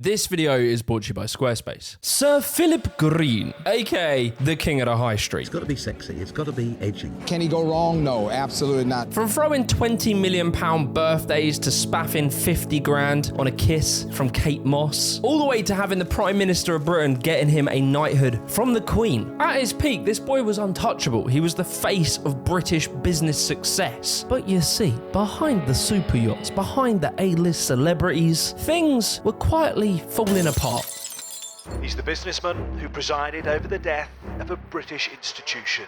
This video is brought to you by Squarespace. Sir Phillip Green, aka the king of the high street. It's got to be sexy, it's got to be edgy. Can he go wrong? No, absolutely not. From throwing £20 million birthdays to spaffing 50 grand on a kiss from Kate Moss, all the way to having the Prime Minister of Britain getting him a knighthood from the Queen. At his peak, this boy was untouchable. He was the face of British business success. But you see, behind the super yachts, behind the A-list celebrities, things were quietly falling apart. He's the businessman who presided over the death of a British institution.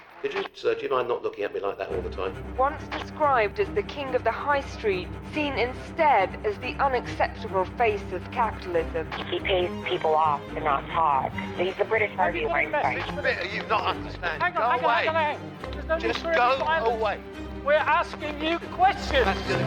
Sir, do you mind not looking at me like that all the time? Once described as the king of the high street, seen instead as the unacceptable face of capitalism. He pays people off to not talk. He's the British Harvey Weinstein. Which bit are you not understanding? Hang on, hang on. There's no Just need for go any violence. away. We're asking you questions. That's good.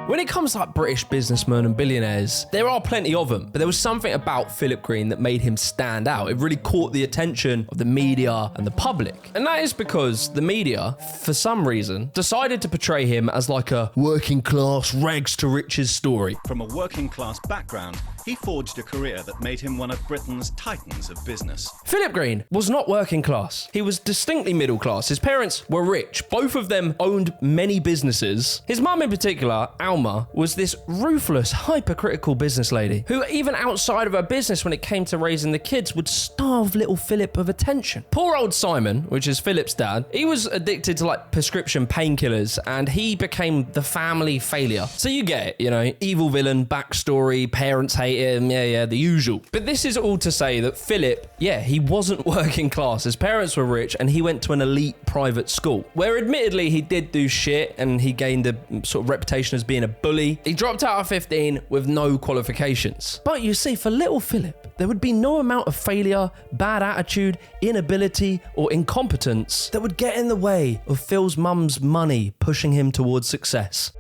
When it comes to like British businessmen and billionaires, there are plenty of them, but there was something about Phillip Green that made him stand out. It really caught the attention of the media and the public. And that is because the media, for some reason, decided to portray him as like a working class rags to riches story. From a working class background, he forged a career that made him one of Britain's titans of business. Phillip Green was not working class. He was distinctly middle class. His parents were rich. Both of them owned many businesses. His mum in particular, Alma, was this ruthless, hypercritical business lady who, even outside of her business when it came to raising the kids, would starve little Philip of attention. Poor old Simon, which is Philip's dad, he was addicted to like prescription painkillers and he became the family failure. So you get it, you know, evil villain, backstory, parents hate him, yeah, the usual. But this is all to say that Philip, he wasn't working class. His parents were rich and he went to an elite private school where admittedly he did do shit and he gained a sort of reputation as being a bully. He dropped out of 15 with no qualifications. But you see, for little Philip, there would be no amount of failure, bad attitude, inability, or incompetence that would get in the way of Phil's mum's money pushing him towards success.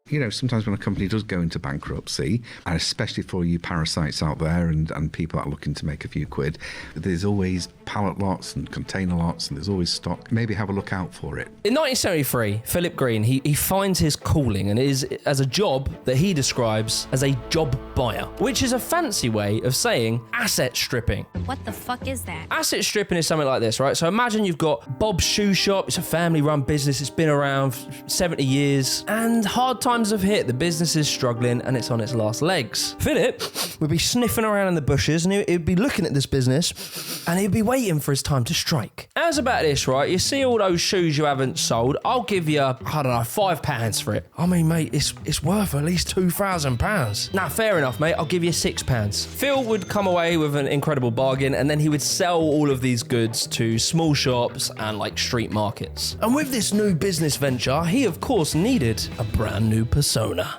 You know, sometimes when a company does go into bankruptcy, and especially for you parasites out there and people that are looking to make a few quid, there's always pallet lots and container lots and there's always stock. Maybe have a look out for it. In 1973, Phillip Green, he finds his calling and is as a job that he describes as a job buyer, which is a fancy way of saying asset stripping. What the fuck is that? Asset stripping is something like this, right? So imagine you've got Bob's Shoe Shop. It's a family-run business. It's been around 70 years and hard times have hit. The business is struggling and it's on its last legs. Philip would be sniffing around in the bushes and he'd be looking at this business and he'd be waiting for his time to strike. How's about this, right? You see all those shoes you haven't sold? I'll give you, I don't know, £5 for it. I mean, mate, it's worth at least £2,000. Nah, fair enough, mate. I'll give you £6. Phil would come away with an incredible bargain and then he would sell all of these goods to small shops and like street markets. And with this new business venture, he of course needed a brand new persona.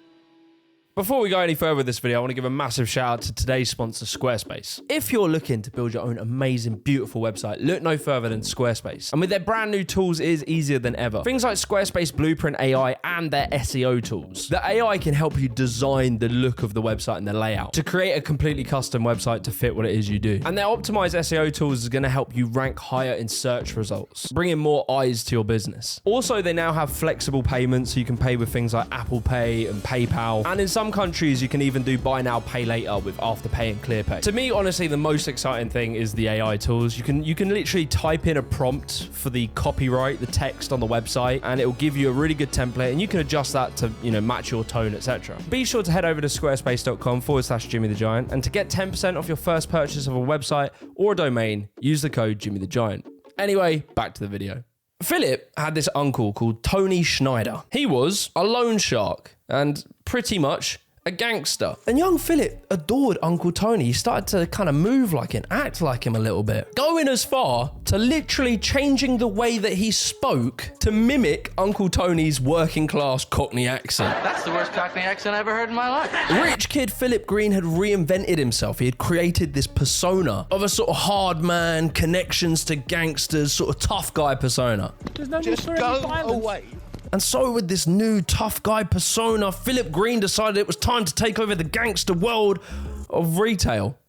Before we go any further with this video, I want to give a massive shout out to today's sponsor, Squarespace. If you're looking to build your own amazing, beautiful website, look no further than Squarespace. And with their brand new tools, it is easier than ever. Things like Squarespace Blueprint AI and their SEO tools. The AI can help you design the look of the website and the layout to create a completely custom website to fit what it is you do. And their optimized SEO tools is going to help you rank higher in search results, bringing more eyes to your business. Also, they now have flexible payments, so you can pay with things like Apple Pay and PayPal. And in some countries, you can even do buy now, pay later with Afterpay and ClearPay. To me, honestly, the most exciting thing is the AI tools. You can literally type in a prompt for the copyright, the text on the website, and it will give you a really good template, and you can adjust that to, you know, match your tone, etc. Be sure to head over to squarespace.com/Jimmy the Giant, and to get 10% off your first purchase of a website or a domain, use the code Jimmy the Giant. Anyway, back to the video. Philip had this uncle called Tony Schneider. He was a loan shark and pretty much a gangster. And young Philip adored Uncle Tony. He started to kind of move like him, act like him a little bit, going as far to literally changing the way that he spoke to mimic Uncle Tony's working class Cockney accent. That's the worst Cockney accent I ever heard in my life. Rich kid Phillip Green had reinvented himself. He had created this persona of a sort of hard man, connections to gangsters, sort of tough guy persona. There's no need Just for go any violence. away. And so with this new tough guy persona, Phillip Green decided it was time to take over the gangster world of retail.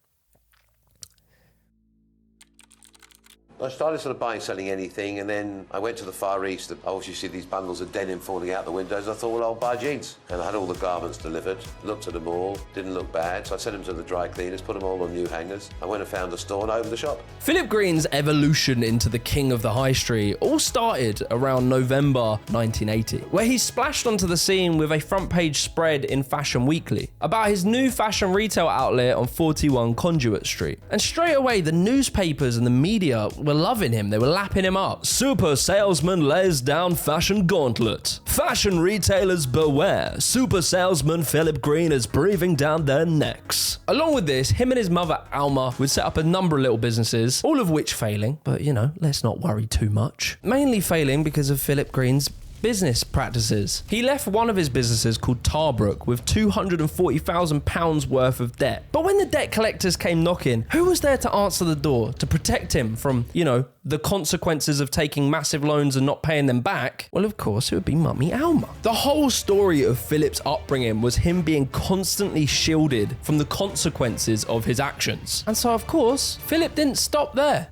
I started sort of buying, selling anything, and then I went to the Far East. I obviously see these bundles of denim falling out the windows. I thought, well, I'll buy jeans. And I had all the garments delivered, looked at them all, didn't look bad, so I sent them to the dry cleaners, put them all on new hangers. I went and found a store and opened the shop. Phillip Green's evolution into the king of the high street all started around November 1980, where he splashed onto the scene with a front page spread in Fashion Weekly about his new fashion retail outlet on 41 Conduit Street. And straight away, the newspapers and the media were loving him. They were lapping him up. Super salesman lays down fashion gauntlet. Fashion retailers beware. Super salesman Phillip Green is breathing down their necks. Along with this, him and his mother Alma would set up a number of little businesses, all of which failing, but you know, let's not worry too much. Mainly failing because of Phillip Green's business practices. He left one of his businesses called Tarbrook with £240,000 worth of debt. But when the debt collectors came knocking, who was there to answer the door to protect him from, you know, the consequences of taking massive loans and not paying them back? Well, of course, it would be Mummy Alma. The whole story of Philip's upbringing was him being constantly shielded from the consequences of his actions. And so, of course, Philip didn't stop there.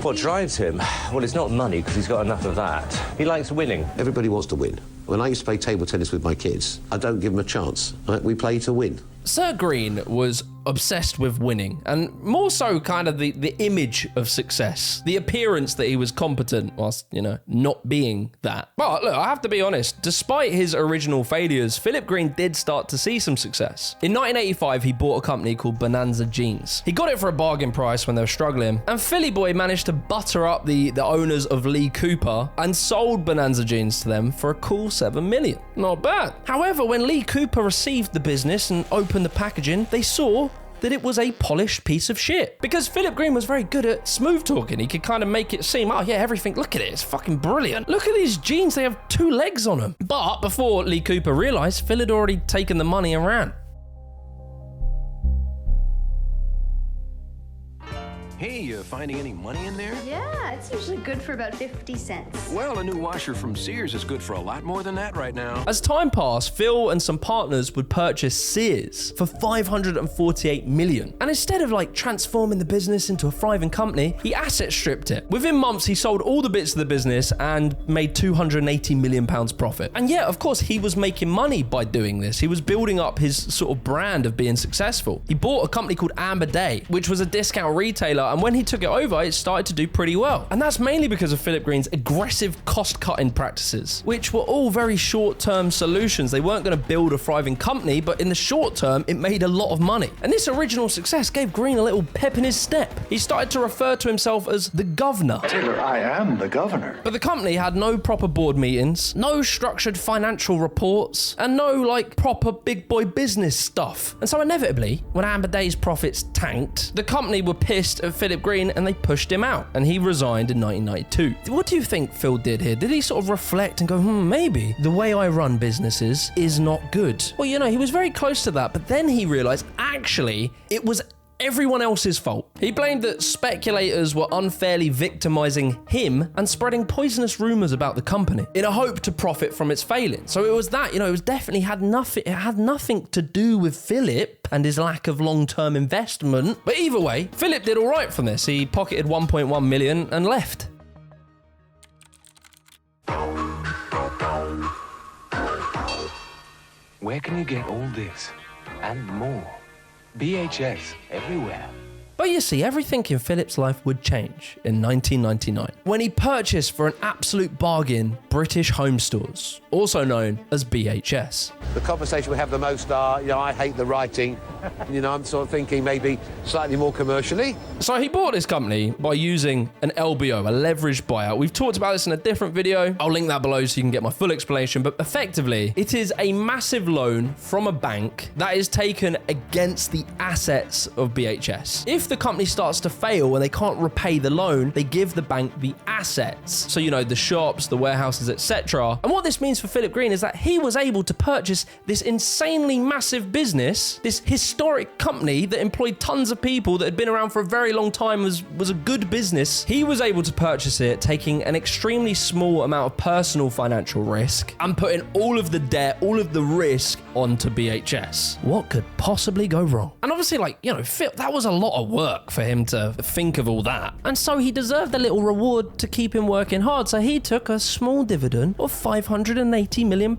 What drives him? Well, it's not money, because he's got enough of that. He likes winning. Everybody wants to win. When I used to play table tennis with my kids, I don't give them a chance. We play to win. Sir Green was obsessed with winning, and more so kind of the image of success, the appearance that he was competent whilst, you know, not being that. But look, I have to be honest, despite his original failures, Phillip Green did start to see some success. In 1985, he bought a company called Bonanza Jeans. He got it for a bargain price when they were struggling, and Philly Boy managed to butter up the owners of Lee Cooper and sold Bonanza Jeans to them for a cool $7 million. Not bad. However, when Lee Cooper received the business and opened the packaging, they saw that it was a polished piece of shit. Because Phillip Green was very good at smooth talking. He could kind of make it seem, oh yeah, everything, look at it, it's fucking brilliant. Look at these jeans, they have 2 legs on them. But before Lee Cooper realized, Phil had already taken the money and ran. Hey, you finding any money in there? Yeah, it's usually good for about 50 cents. Well, a new washer from Sears is good for a lot more than that right now. As time passed, Phil and some partners would purchase Sears for $548 million. And instead of like transforming the business into a thriving company, he asset stripped it. Within months, he sold all the bits of the business and made £280 million profit. And yeah, of course, he was making money by doing this. He was building up his sort of brand of being successful. He bought a company called Amber Day, which was a discount retailer, and when he took it over, it started to do pretty well. And that's mainly because of Phillip Green's aggressive cost-cutting practices, which were all very short-term solutions. They weren't going to build a thriving company, but in the short term, it made a lot of money. And this original success gave Green a little pep in his step. He started to refer to himself as the governor. Taylor, I am the governor. But the company had no proper board meetings, no structured financial reports, and no like proper big boy business stuff. And so inevitably, when Amber Day's profits tanked, the company were pissed at Phillip Green and they pushed him out, and he resigned in 1992. What do you think Phil did here? Did he sort of reflect and go, maybe the way I run businesses is not good? Well, you know, he was very close to that, but then he realized actually it was everyone else's fault. He blamed that speculators were unfairly victimizing him and spreading poisonous rumors about the company in a hope to profit from its failing. So it was that, you know, it was definitely had nothing to do with Philip and his lack of long-term investment. But either way, Philip did all right from this. He pocketed 1.1 million and left. Where can you get all this and more? BHS everywhere. But you see, everything in Philip's life would change in 1999 when he purchased for an absolute bargain British Home Stores, also known as BHS. The conversation we have the most are, you know, I hate the writing. You know, I'm sort of thinking maybe slightly more commercially. So he bought this company by using an LBO, a leveraged buyout. We've talked about this in a different video. I'll link that below so you can get my full explanation. But effectively, it is a massive loan from a bank that is taken against the assets of BHS. If the company starts to fail and they can't repay the loan, they give the bank the assets. So, you know, the shops, the warehouses, etc. And what this means for Phillip Green is that he was able to purchase this insanely massive business, this historic historic company that employed tons of people that had been around for a very long time, was a good business. He was able to purchase it, taking an extremely small amount of personal financial risk and putting all of the debt, all of the risk onto BHS. What could possibly go wrong? And obviously, like, you know, Phil, that was a lot of work for him to think of all that. And so he deserved a little reward to keep him working hard. So he took a small dividend of £580 million.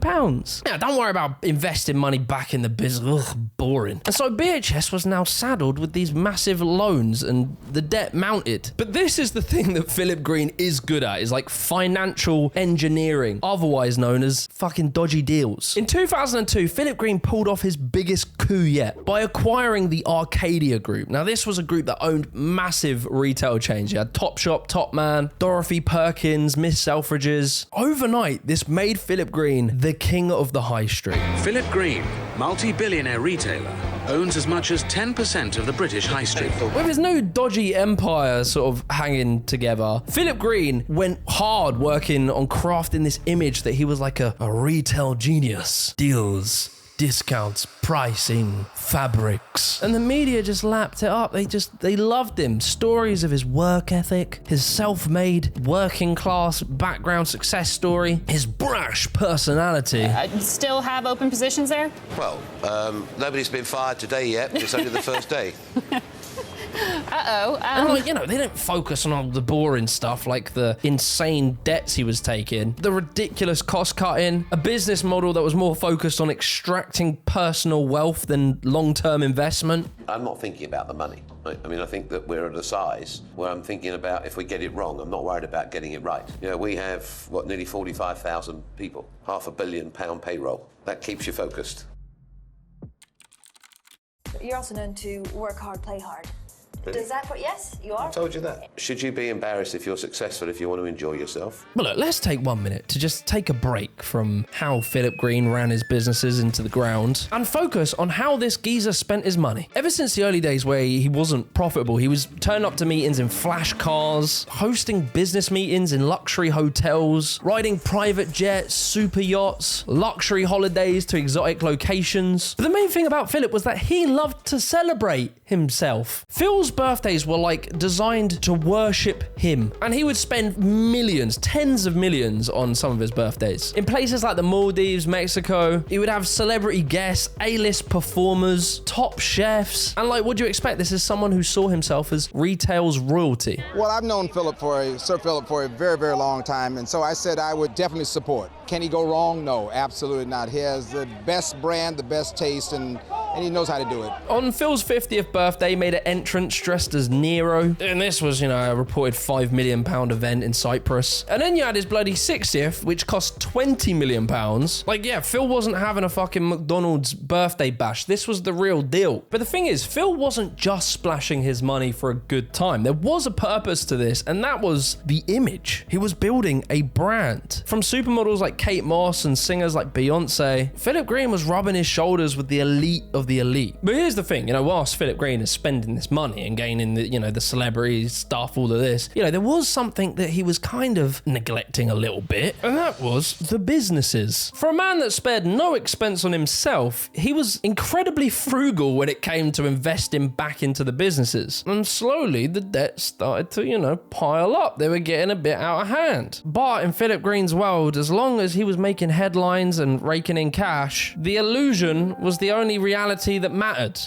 Yeah, don't worry about investing money back in the business. Ugh, boring. And so BHS was now saddled with these massive loans and the debt mounted. But this is the thing that Phillip Green is good at, is like financial engineering, otherwise known as fucking dodgy deals. In 2002, Phillip Green pulled off his biggest coup yet by acquiring the Arcadia group. Now, this was a group that owned massive retail chains. You had Topshop, Topman, Dorothy Perkins, Miss Selfridges. Overnight, this made Phillip Green the king of the high street. Phillip Green, multi-billionaire retailer, owns as much as 10% of the British high street. With his new dodgy empire sort of hanging together, Phillip Green went hard working on crafting this image that he was like a retail genius. Deals, discounts, pricing, fabrics. And the media just lapped it up. They loved him. Stories of his work ethic, his self-made working class background success story, his brash personality. You still have open positions there? Well, nobody's been fired today yet. It's only the first day. And like, you know, they didn't focus on all the boring stuff like the insane debts he was taking, the ridiculous cost cutting, a business model that was more focused on extracting personal wealth than long-term investment. I'm not thinking about the money. Right? I mean, I think that we're at a size where I'm thinking about if we get it wrong, I'm not worried about getting it right. You know, we have, nearly 45,000 people, £500 million payroll. That keeps you focused. You're also known to work hard, play hard. Really? Does that yes, you are? I told you that. Should you be embarrassed if you're successful, if you want to enjoy yourself? Well, look, let's take 1 minute to just take a break from how Phillip Green ran his businesses into the ground and focus on how this geezer spent his money. Ever since the early days where he wasn't profitable, he was turning up to meetings in flash cars, hosting business meetings in luxury hotels, riding private jets, super yachts, luxury holidays to exotic locations. But the main thing about Phillip was that he loved to celebrate himself. Phil's birthdays were like designed to worship him, and he would spend millions, tens of millions on some of his birthdays. In places like the Maldives, Mexico, he would have celebrity guests, A-list performers, top chefs, and like, what do you expect? This is someone who saw himself as retail's royalty. Well, I've known Sir Phillip for a very, very long time, and so I said I would definitely support. Can he go wrong? No, absolutely not. He has the best brand, the best taste, and he knows how to do it. On Phil's 50th birthday, he made an entrance dressed as Nero, and this was, you know, a reported £5 million event in Cyprus. And then you had his bloody 60th, which cost £20 million. Like, yeah, Phil wasn't having a fucking McDonald's birthday bash. This was the real deal. But the thing is, Phil wasn't just splashing his money for a good time. There was a purpose to this, and that was the image. He was building a brand. From supermodels like Kate Moss and singers like Beyonce, Phillip Green was rubbing his shoulders with the elite of the elite. But here's the thing, you know, whilst Phillip Green is spending this money and gaining the, you know, the celebrity stuff, all of this, you know, there was something that he was kind of neglecting a little bit, and that was the businesses. For a man that spared no expense on himself, he was incredibly frugal when it came to investing back into the businesses. And slowly the debt started to, you know, pile up. They were getting a bit out of hand. But in Phillip Green's world, as long as he was making headlines and raking in cash, the illusion was the only reality that mattered.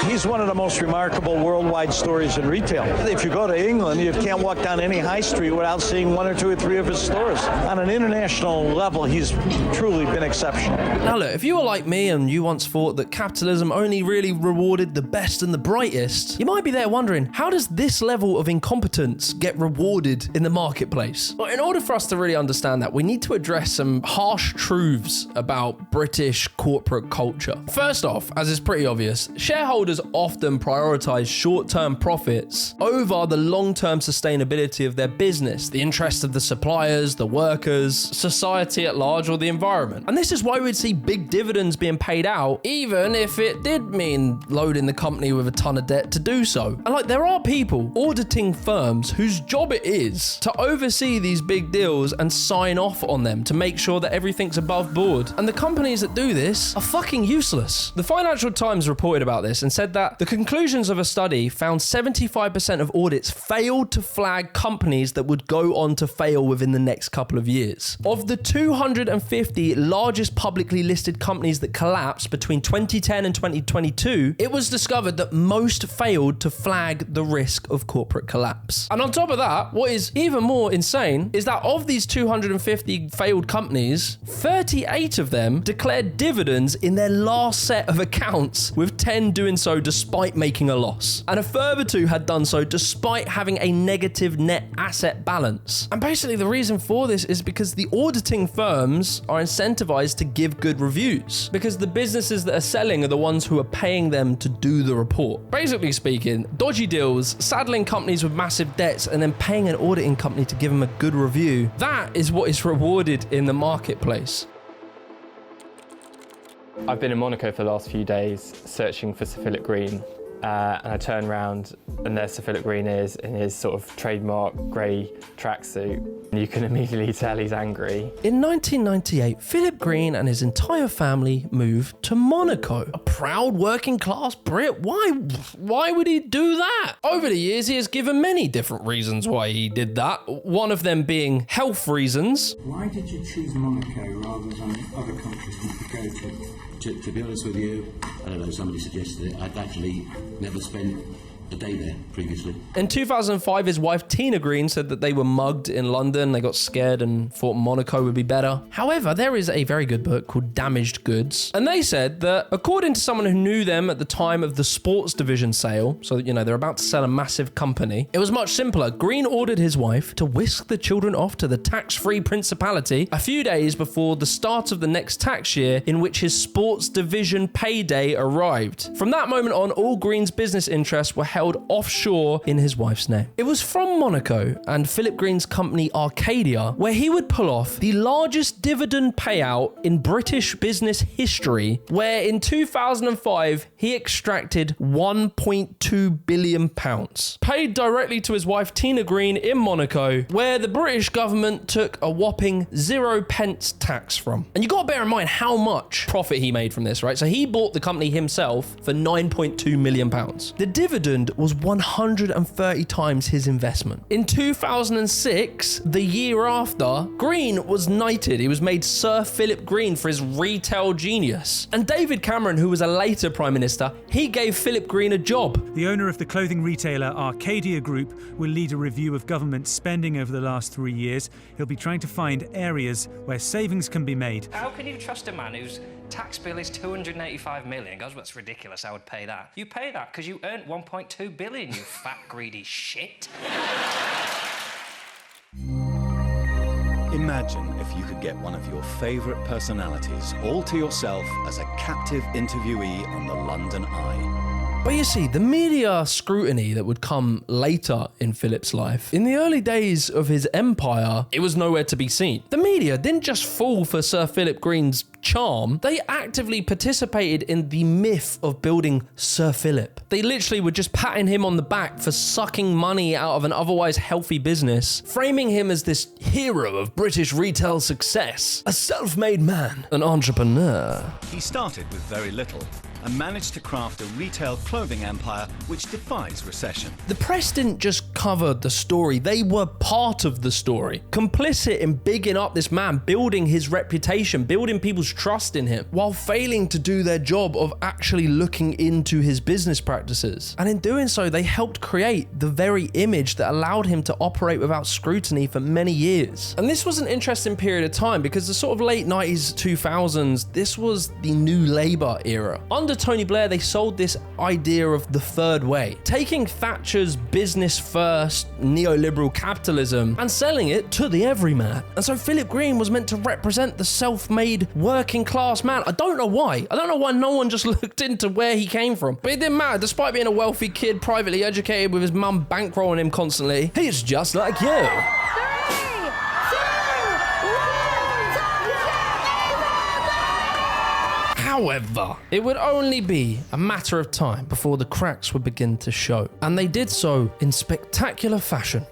He's one of the most remarkable worldwide stories in retail. If you go to England, you can't walk down any high street without seeing one or two or three of his stores. On an international level, he's truly been exceptional. Now look, if you were like me and you once thought that capitalism only really rewarded the best and the brightest, you might be there wondering, how does this level of incompetence get rewarded in the marketplace? Well, in order for us to really understand that, we need to address some harsh truths about British corporate culture. First off, as is pretty obvious, shareholders shareholders often prioritize short-term profits over the long-term sustainability of their business, the interests of the suppliers, the workers, society at large, or the environment. And this is why we'd see big dividends being paid out, even if it did mean loading the company with a ton of debt to do so. And like, there are people auditing firms whose job it is to oversee these big deals and sign off on them to make sure that everything's above board. And the companies that do this are fucking useless. The Financial Times reported about this and said that the conclusions of a study found 75% of audits failed to flag companies that would go on to fail within the next couple of years. Of the 250 largest publicly listed companies that collapsed between 2010 and 2022, it was discovered that most failed to flag the risk of corporate collapse. And on top of that, what is even more insane is that of these 250 failed companies, 38 of them declared dividends in their last set of accounts, with 10 doing so despite making a loss. And a further 2 had done so despite having a negative net asset balance. And basically the reason for this is because the auditing firms are incentivized to give good reviews, because the businesses that are selling are the ones who are paying them to do the report. Basically speaking, dodgy deals, saddling companies with massive debts, and then paying an auditing company to give them a good review, that is what is rewarded in the marketplace. I've been in Monaco for the last few days searching for Sir Phillip Green, and I turn around and there Sir Phillip Green is in his sort of trademark grey tracksuit. You can immediately tell he's angry. In 1998, Phillip Green and his entire family moved to Monaco. A proud working class Brit. Why would he do that? Over the years, he has given many different reasons why he did that. One of them being health reasons. Why did you choose Monaco rather than other countries you could go to? To be honest with you, I don't know, somebody suggested it. I'd actually never spent a day there previously. In 2005, his wife Tina Green said that they were mugged in London. They got scared and thought Monaco would be better. However, there is a very good book called Damaged Goods. And they said that according to someone who knew them at the time of the sports division sale, so you know, they're about to sell a massive company, it was much simpler. Green ordered his wife to whisk the children off to the tax-free principality a few days before the start of the next tax year, in which his sports division payday arrived. From that moment on, all Green's business interests were held offshore in his wife's name. It was from Monaco and Phillip Green's company Arcadia where he would pull off the largest dividend payout in British business history, where in 2005 he extracted £1.2 billion, paid directly to his wife Tina Green in Monaco, where the British government took a whopping 0 pence tax from. And you got to bear in mind how much profit he made from this, right? So he bought the company himself for £9.2 million. The dividend was 130 times his investment. In 2006, the year after, Green was knighted. He was made Sir Phillip Green for his retail genius. And David Cameron, who was a later Prime Minister, he gave Phillip Green a job. The owner of the clothing retailer Arcadia Group will lead a review of government spending over the last 3 years. He'll be trying to find areas where savings can be made. How can you trust a man whose tax bill is 285 million? Goes, well, that's ridiculous, I would pay that. You pay that because you earned 1.2 billion, you fat, greedy shit. Imagine if you could get one of your favourite personalities all to yourself as a captive interviewee on the London Eye. But you see, the media scrutiny that would come later in Philip's life, in the early days of his empire, it was nowhere to be seen. The media didn't just fall for Sir Phillip Green's charm, they actively participated in the myth of building Sir Philip. They literally were just patting him on the back for sucking money out of an otherwise healthy business, framing him as this hero of British retail success, a self-made man, an entrepreneur. He started with very little and managed to craft a retail clothing empire which defies recession. The press didn't just cover the story, they were part of the story. Complicit in bigging up this man, building his reputation, building people's trust in him, while failing to do their job of actually looking into his business practices. And in doing so, they helped create the very image that allowed him to operate without scrutiny for many years. And this was an interesting period of time because the sort of late 90s, 2000s, this was the New Labour era. Under under Tony Blair, they sold this idea of the third way, taking Thatcher's business-first neoliberal capitalism and selling it to the everyman. And so Phillip Green was meant to represent the self-made working class man. I don't know why. I don't know why no one just looked into where he came from. But it didn't matter. Despite being a wealthy kid, privately educated with his mum bankrolling him constantly, he's just like you. However, it would only be a matter of time before the cracks would begin to show. And they did so in spectacular fashion.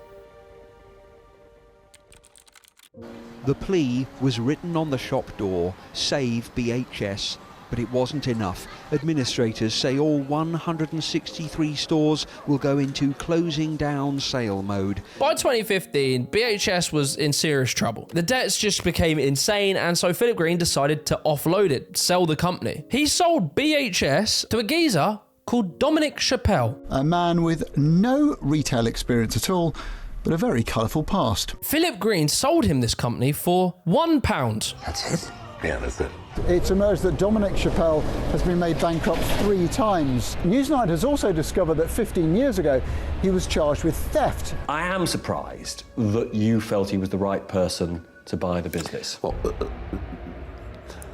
The plea was written on the shop door, save BHS, but it wasn't enough. Administrators say all 163 stores will go into closing down sale mode. By 2015, BHS was in serious trouble. The debts just became insane, and so Phillip Green decided to offload it, sell the company. He sold BHS to a geezer called Dominic Chappelle. A man with no retail experience at all, but a very colourful past. Phillip Green sold him this company for £1. That's it? Yeah, that's it. It's emerged that Dominic Chappelle has been made bankrupt 3 times. Newsnight has also discovered that 15 years ago he was charged with theft. I am surprised that you felt he was the right person to buy the business.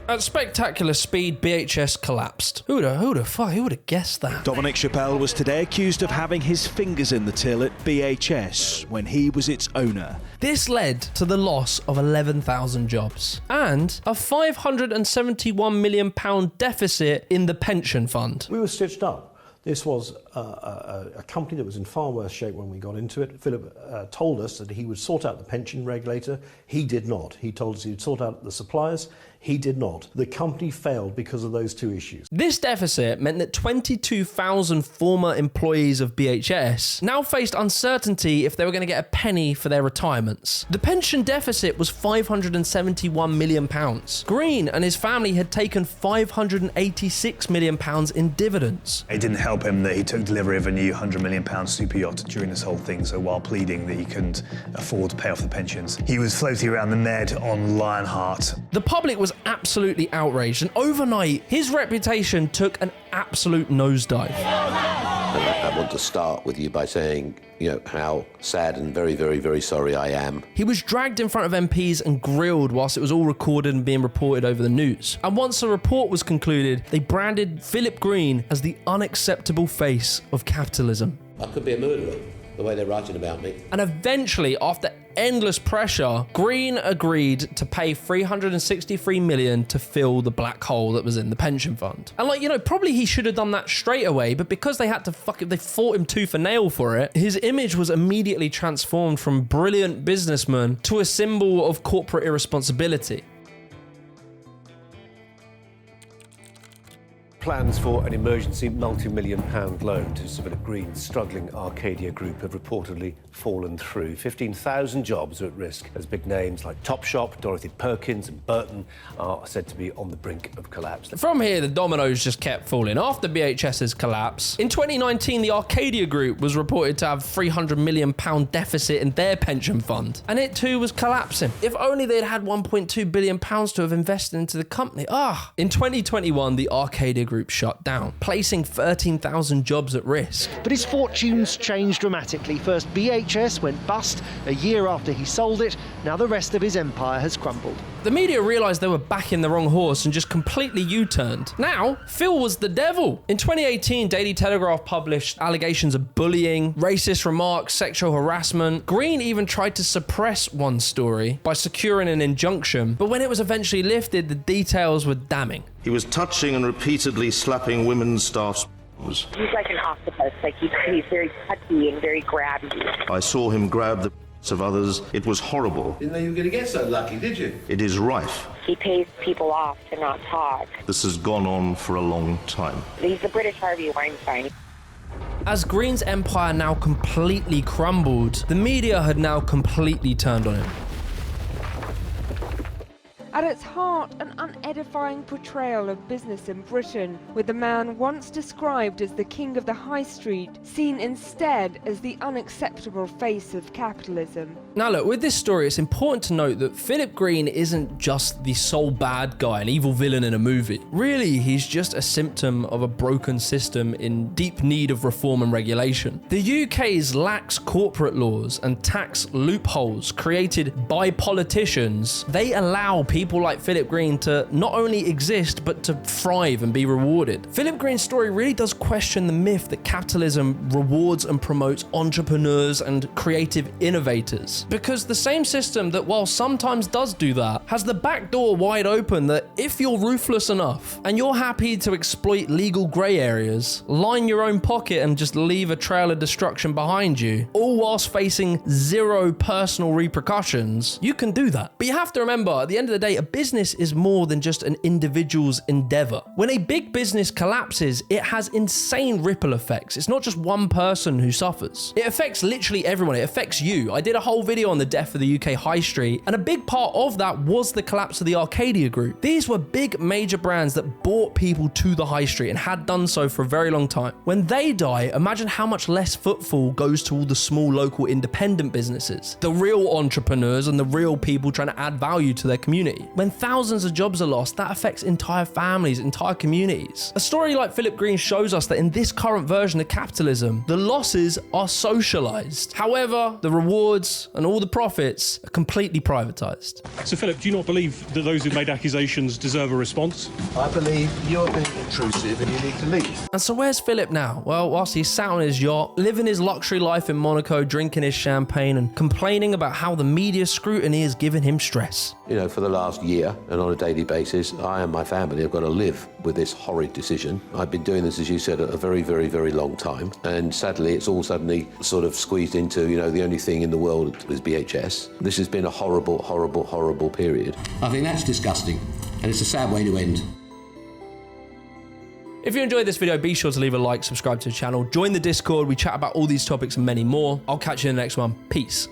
At spectacular speed, BHS collapsed. Who would have guessed that? Dominic Chappelle was today accused of having his fingers in the till at BHS when he was its owner. This led to the loss of 11,000 jobs and a £571 million deficit in the pension fund. We were stitched up. This was a company that was in far worse shape when we got into it. Philip told us that he would sort out the pension regulator. He did not. He told us he would sort out the suppliers. He did not. The company failed because of those 2 issues. This deficit meant that 22,000 former employees of BHS now faced uncertainty if they were going to get a penny for their retirements. The pension deficit was £571 million. Green and his family had taken £586 million in dividends. It didn't help him that he took delivery of a new £100 million super yacht during this whole thing, so while pleading that he couldn't afford to pay off the pensions, he was floating around the Med on Lionheart. The public was absolutely outraged, and overnight, his reputation took an absolute nosedive. I want to start with you by saying, how sad and very, very, very sorry I am. He was dragged in front of MPs and grilled whilst it was all recorded and being reported over the news. And once the report was concluded, they branded Phillip Green as the unacceptable face of capitalism. I could be a murderer, the way they're writing about me. And eventually, after endless pressure, Green agreed to pay $363 million to fill the black hole that was in the pension fund. And probably he should have done that straight away, but because they had to they fought him tooth and nail for it, his image was immediately transformed from brilliant businessman to a symbol of corporate irresponsibility. Plans for an emergency multi-million-pound loan to Phillip Green's struggling Arcadia group have reportedly fallen through. 15,000 jobs are at risk as big names like Topshop, Dorothy Perkins and Burton are said to be on the brink of collapse. From here, the dominoes just kept falling. After BHS's collapse, in 2019, the Arcadia group was reported to have £300 million deficit in their pension fund, and it too was collapsing. If only they'd had £1.2 billion to have invested into the company. In 2021, the Arcadia group shut down, placing 13,000 jobs at risk. But his fortunes changed dramatically. First, BHS went bust a year after he sold it. Now the rest of his empire has crumbled. The media realised they were backing the wrong horse and just completely U-turned. Now, Phil was the devil. In 2018, Daily Telegraph published allegations of bullying, racist remarks, sexual harassment. Green even tried to suppress one story by securing an injunction, but when it was eventually lifted, the details were damning. He was touching and repeatedly slapping women's staff's. He's like an octopus, he's very touchy and very grabby. I saw him grab the of others. It was horrible. Didn't know you were going to get so lucky, did you? It is rife. He pays people off to not talk. This has gone on for a long time. He's the British Harvey Weinstein. As Green's empire now completely crumbled, the media had now completely turned on him. At its heart, an unedifying portrayal of business in Britain, with the man once described as the king of the high street, seen instead as the unacceptable face of capitalism. Now look, with this story, it's important to note that Phillip Green isn't just the sole bad guy, an evil villain in a movie. Really, he's just a symptom of a broken system in deep need of reform and regulation. The UK's lax corporate laws and tax loopholes created by politicians, they allow people like Phillip Green to not only exist, but to thrive and be rewarded. Phillip Green's story really does question the myth that capitalism rewards and promotes entrepreneurs and creative innovators. Because the same system that, while sometimes does do that, has the back door wide open that if you're ruthless enough and you're happy to exploit legal grey areas, line your own pocket and just leave a trail of destruction behind you, all whilst facing zero personal repercussions, you can do that. But you have to remember, at the end of the day, a business is more than just an individual's endeavor. When a big business collapses, it has insane ripple effects. It's not just one person who suffers. It affects literally everyone. It affects you. I did a whole video on the death of the UK high street, and a big part of that was the collapse of the Arcadia group. These were big major brands that brought people to the high street and had done so for a very long time. When they die, imagine how much less footfall goes to all the small local independent businesses, the real entrepreneurs and the real people trying to add value to their community. When thousands of jobs are lost, that affects entire families, entire communities. A story like Phillip Green shows us that in this current version of capitalism, the losses are socialized. However, the rewards and all the profits are completely privatized. So Philip, do you not believe that those who've made accusations deserve a response? I believe you're being intrusive and you need to leave. And so where's Philip now? Well, whilst he's sat on his yacht, living his luxury life in Monaco, drinking his champagne and complaining about how the media scrutiny is giving him stress. You know, for the last year and on a daily basis, I and my family have got to live with this horrid decision. I've been doing this, as you said, a very, very, very long time. And sadly, it's all suddenly sort of squeezed into, you know, the only thing in the world is BHS. This has been a horrible, horrible, horrible period. I think that's disgusting, and it's a sad way to end. If you enjoyed this video, be sure to leave a like, subscribe to the channel, join the Discord. We chat about all these topics and many more. I'll catch you in the next one. Peace.